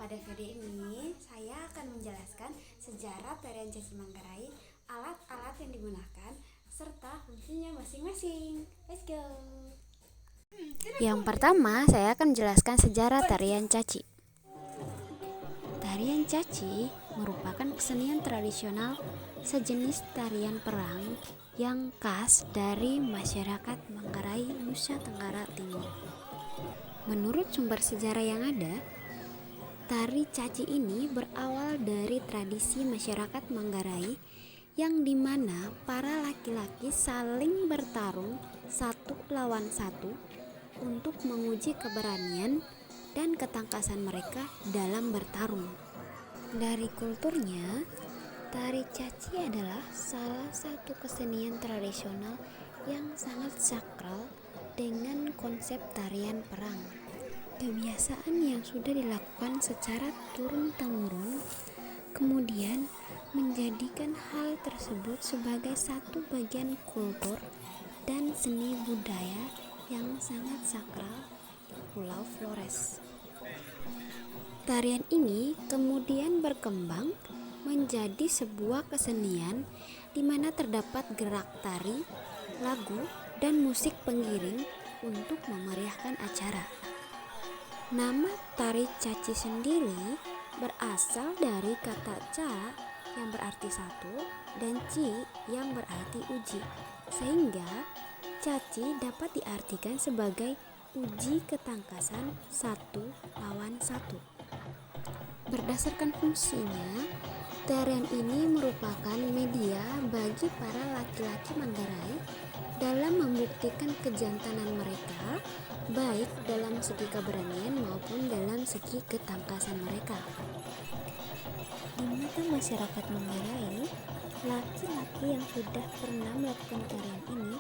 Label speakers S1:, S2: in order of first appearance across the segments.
S1: Pada video ini, saya akan menjelaskan sejarah tarian Caci Manggarai, alat-alat yang digunakan, serta fungsinya masing-masing. Let's go! Yang pertama, saya akan menjelaskan sejarah tarian Caci. Tarian Caci merupakan kesenian tradisional sejenis tarian perang yang khas dari masyarakat Manggarai, Nusa Tenggara Timur. Menurut sumber sejarah yang ada, tari Caci ini berawal dari tradisi masyarakat Manggarai yang dimana para laki-laki saling bertarung satu lawan satu untuk menguji keberanian dan ketangkasan mereka dalam bertarung. Dari kulturnya, tari Caci adalah salah satu kesenian tradisional yang sangat sakral dengan konsep tarian perang. Kebiasaan yang sudah dilakukan secara turun-temurun kemudian menjadikan hal tersebut sebagai satu bagian kultur dan seni budaya yang sangat sakral di Pulau Flores. Tarian ini kemudian berkembang menjadi sebuah kesenian di mana terdapat gerak tari, lagu, dan musik pengiring untuk memeriahkan acara. Nama tari Caci sendiri berasal dari kata ca yang berarti satu dan ci yang berarti uji, sehingga Caci dapat diartikan sebagai uji ketangkasan satu lawan satu. Berdasarkan fungsinya, tarian ini merupakan media bagi para laki-laki Manggarai dalam membuktikan kejantanan mereka, baik dalam segi keberanian maupun dalam segi ketangkasan mereka. Di mata masyarakat Manggarai, laki-laki yang sudah pernah melakukan tarian ini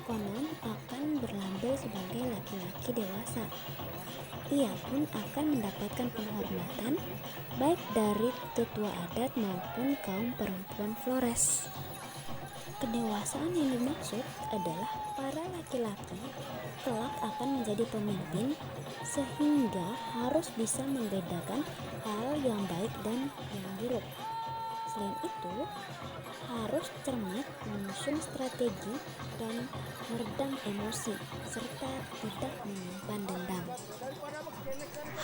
S1: konon akan berlabel sebagai laki-laki dewasa. Ia pun akan mendapatkan penghormatan baik dari tetua adat maupun kaum perempuan Flores. Kedewasaan yang dimaksud adalah para laki-laki kelak akan menjadi pemimpin sehingga harus bisa membedakan hal yang baik dan yang buruk. Selain itu, harus cermat menyusun strategi dan meredam emosi serta tidak menyimpan dendam.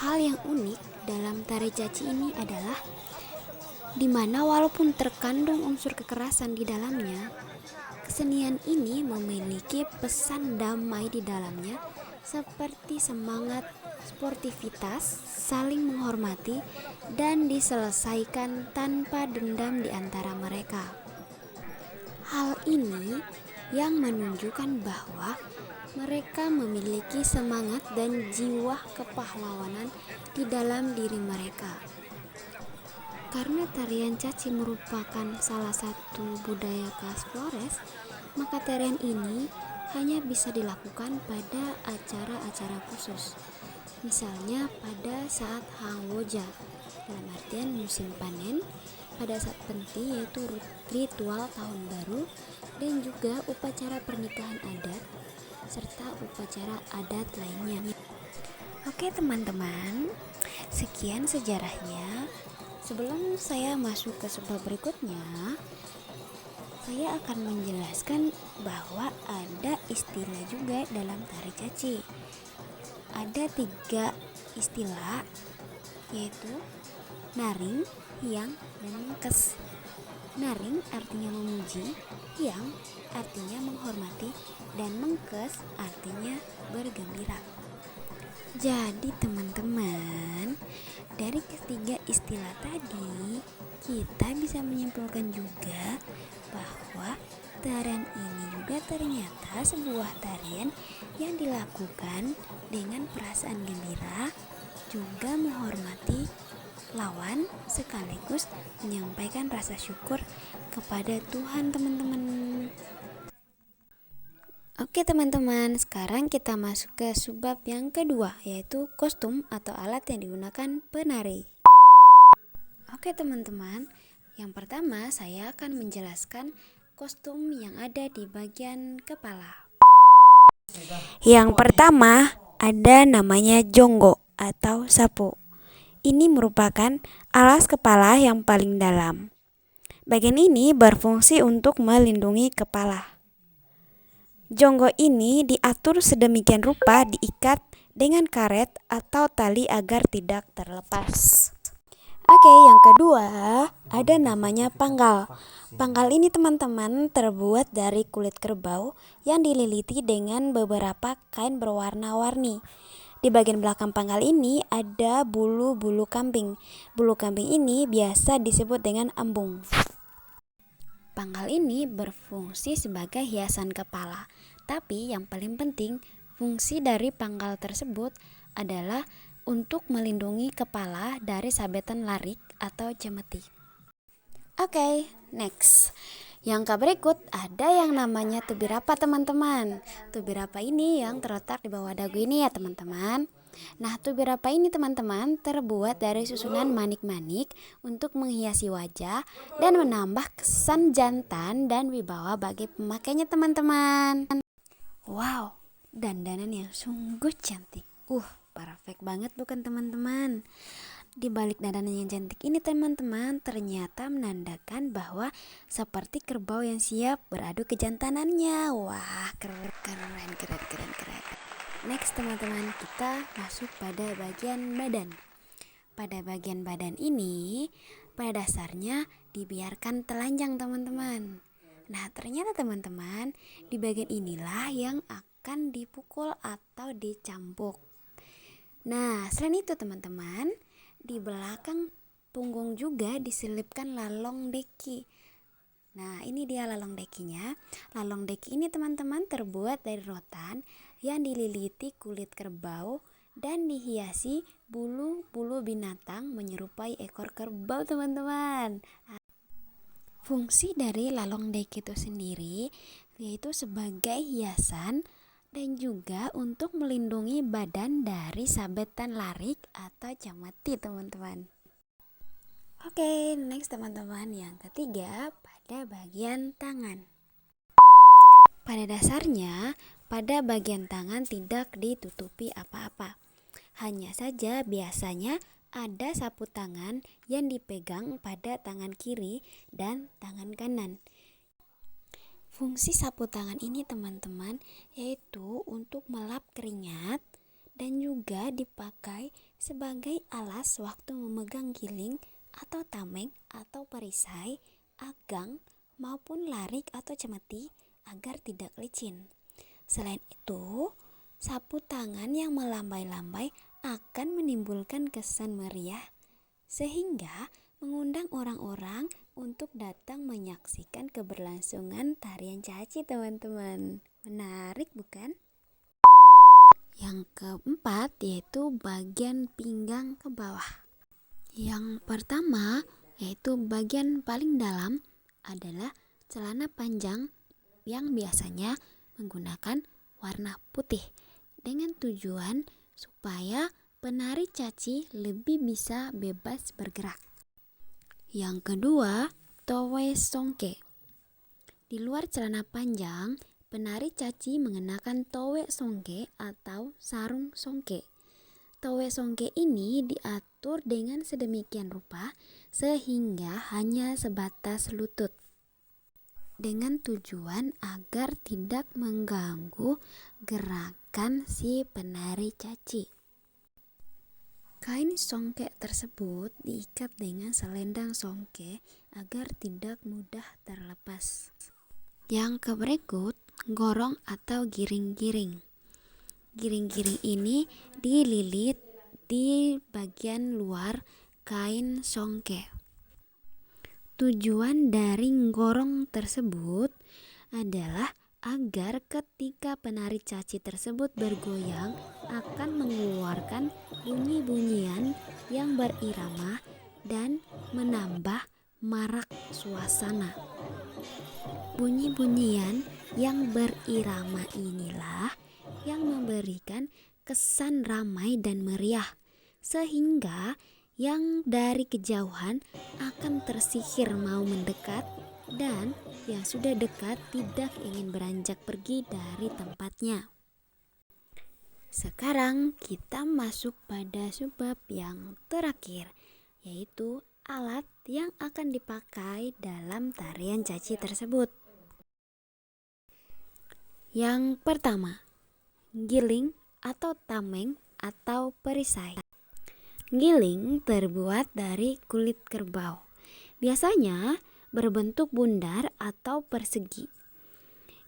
S1: Hal yang unik dalam tari Caci ini adalah di mana walaupun terkandung unsur kekerasan di dalamnya, kesenian ini memiliki pesan damai di dalamnya seperti semangat sportivitas, saling menghormati, dan diselesaikan tanpa dendam di antara mereka. Hal ini yang menunjukkan bahwa mereka memiliki semangat dan jiwa kepahlawanan di dalam diri mereka. Karena tarian Caci merupakan salah satu budaya khas Flores, maka tarian ini hanya bisa dilakukan pada acara-acara khusus. Misalnya pada saat Hangwoja, dalam artian musim panen, pada saat penting yaitu ritual tahun baru, dan juga upacara pernikahan adat, serta upacara adat lainnya. Oke teman-teman, sekian sejarahnya. Sebelum saya masuk ke sebab berikutnya, saya akan menjelaskan bahwa ada istilah juga dalam tari Caci. Ada 3 istilah, yaitu naring, hiang, dan mengkes. Naring artinya memuji, hiang artinya menghormati, dan mengkes artinya bergembira. Jadi teman-teman, dari ketiga istilah tadi, kita bisa menyimpulkan juga bahwa tarian ini juga ternyata sebuah tarian yang dilakukan dengan perasaan gembira, juga menghormati lawan, sekaligus menyampaikan rasa syukur kepada Tuhan teman-teman. Oke teman-teman, sekarang kita masuk ke subbab yang kedua, yaitu kostum atau alat yang digunakan penari. Oke teman-teman, yang pertama saya akan menjelaskan kostum yang ada di bagian kepala. Yang pertama ada namanya jonggo atau sapo. ini merupakan alas kepala yang paling dalam. Bagian ini berfungsi untuk melindungi kepala. Jonggo ini diatur sedemikian rupa diikat dengan karet atau tali agar tidak terlepas. Oke, yang kedua ada namanya panggal. Panggal ini teman-teman terbuat dari kulit kerbau yang dililiti dengan beberapa kain berwarna-warni. Di bagian belakang panggal ini ada bulu-bulu kambing. Bulu kambing ini biasa disebut dengan embung. Panggal ini berfungsi sebagai hiasan kepala. Tapi yang paling penting, fungsi dari panggal tersebut adalah untuk melindungi kepala dari sabetan larik atau cemeti. Oke, next. Yang berikut ada yang namanya tubirapa teman-teman. Tubirapa ini yang terletak di bawah dagu ini ya teman-teman. Nah, tubirapa ini teman-teman terbuat dari susunan manik-manik untuk menghiasi wajah dan menambah kesan jantan dan wibawa bagi pemakainya teman-teman. Wow, dandanan yang sungguh cantik. Perfect banget bukan teman-teman? Di balik dandanan yang cantik ini teman-teman ternyata menandakan bahwa seperti kerbau yang siap beradu kejantanannya. Wah, keren. Next teman-teman, kita masuk pada bagian badan. Pada bagian badan ini pada dasarnya dibiarkan telanjang teman-teman. Nah, ternyata teman-teman di bagian inilah yang akan dipukul atau dicampuk. Nah, selain itu teman-teman, di belakang punggung juga diselipkan lalong deki. Nah, ini dia lalong dekinya. Lalong deki ini teman-teman terbuat dari rotan yang dililiti kulit kerbau dan dihiasi bulu-bulu binatang menyerupai ekor kerbau teman-teman. Fungsi dari lalong deki itu sendiri yaitu sebagai hiasan dan juga untuk melindungi badan dari sabetan larik atau cemeti teman-teman. Oke, next teman-teman, yang ketiga pada bagian tangan. Pada dasarnya, pada bagian tangan tidak ditutupi apa-apa. Hanya saja biasanya ada sapu tangan yang dipegang pada tangan kiri dan tangan kanan. Fungsi sapu tangan ini teman-teman yaitu untuk melap keringat dan juga dipakai sebagai alas waktu memegang giling atau tameng atau perisai, agang maupun larik atau cemeti agar tidak licin. Selain itu, sapu tangan yang melambai-lambai akan menimbulkan kesan meriah sehingga mengundang orang-orang untuk datang menyaksikan keberlangsungan tarian caci teman-teman. Menarik bukan? Yang keempat yaitu bagian pinggang ke bawah. Yang pertama yaitu bagian paling dalam adalah celana panjang yang biasanya menggunakan warna putih dengan tujuan supaya penari caci lebih bisa bebas bergerak. Yang kedua, towe songke. Di luar celana panjang, penari caci mengenakan towe songke atau sarung songke. Towe songke ini diatur dengan sedemikian rupa sehingga hanya sebatas lutut, dengan tujuan agar tidak mengganggu gerakan si penari caci. Kain songke tersebut diikat dengan selendang songke agar tidak mudah terlepas. Yang berikut, gorong atau giring-giring. Giring-giring ini dililit di bagian luar kain songke. Tujuan dari gorong tersebut adalah agar ketika penari caci tersebut bergoyang akan mengeluarkan bunyi-bunyian yang berirama dan menambah marak suasana. Bunyi-bunyian yang berirama inilah yang memberikan kesan ramai dan meriah sehingga yang dari kejauhan akan tersihir mau mendekat dan yang sudah dekat tidak ingin beranjak pergi dari tempatnya. Sekarang kita masuk pada subbab yang terakhir, yaitu alat yang akan dipakai dalam tarian caci tersebut. Yang pertama, giling atau tameng atau perisai. Giling terbuat dari kulit kerbau. Biasanya berbentuk bundar atau persegi.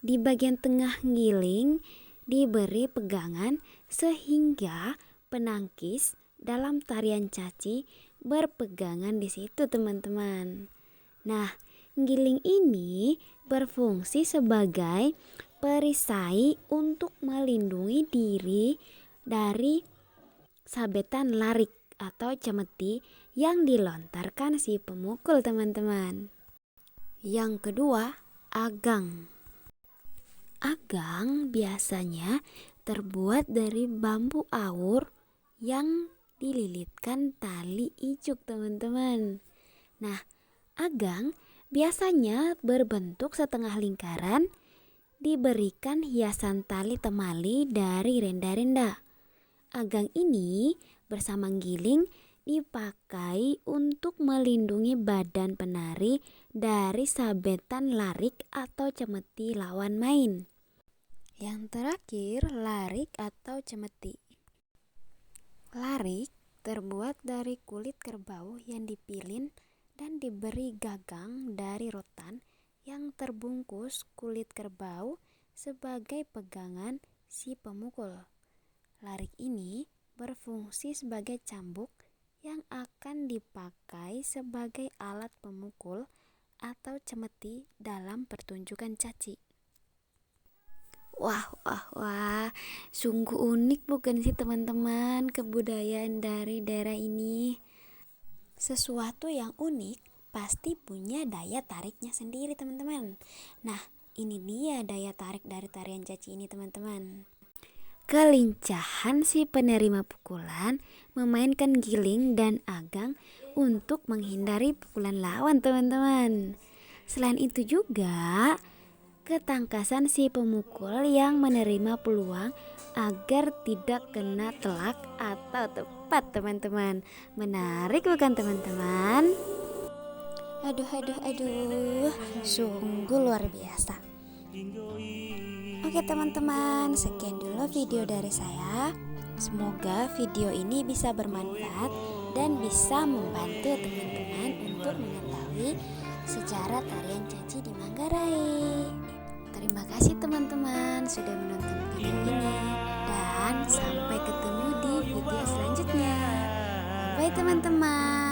S1: Di bagian tengah giling diberi pegangan sehingga penangkis dalam tarian caci berpegangan di situ, teman-teman. Nah, giling ini berfungsi sebagai perisai untuk melindungi diri dari sabetan larik atau cemeti yang dilontarkan si pemukul, teman-teman. Yang kedua, agang. Agang biasanya terbuat dari bambu awur yang dililitkan tali ijuk, teman-teman. Nah, agang biasanya berbentuk setengah lingkaran, diberikan hiasan tali temali dari renda-renda. Agang ini bersama giling dipakai untuk melindungi badan penari dari sabetan larik atau cemeti lawan main. Yang terakhir, larik atau cemeti. Larik terbuat dari kulit kerbau yang dipilin dan diberi gagang dari rotan yang terbungkus kulit kerbau sebagai pegangan si pemukul. Larik ini berfungsi sebagai cambuk yang akan dipakai sebagai alat pemukul atau cemeti dalam pertunjukan caci. Wah, sungguh unik bukan sih teman-teman kebudayaan dari daerah ini? Sesuatu yang unik pasti punya daya tariknya sendiri, teman-teman. Nah, ini dia daya tarik dari tarian caci ini, teman-teman. Kelincahan si penerima pukulan memainkan giling dan agang untuk menghindari pukulan lawan, teman-teman. Selain itu juga ketangkasan si pemukul yang menerima peluang agar tidak kena telak atau tepat, teman-teman. Menarik bukan, teman-teman? Aduh, sungguh luar biasa. Oke teman-teman, sekian dulu video dari saya. Semoga video ini bisa bermanfaat dan bisa membantu teman-teman untuk mengetahui sejarah tarian caci di Manggarai. Terima kasih teman-teman sudah menonton video ini, dan sampai ketemu di video selanjutnya. Bye teman-teman.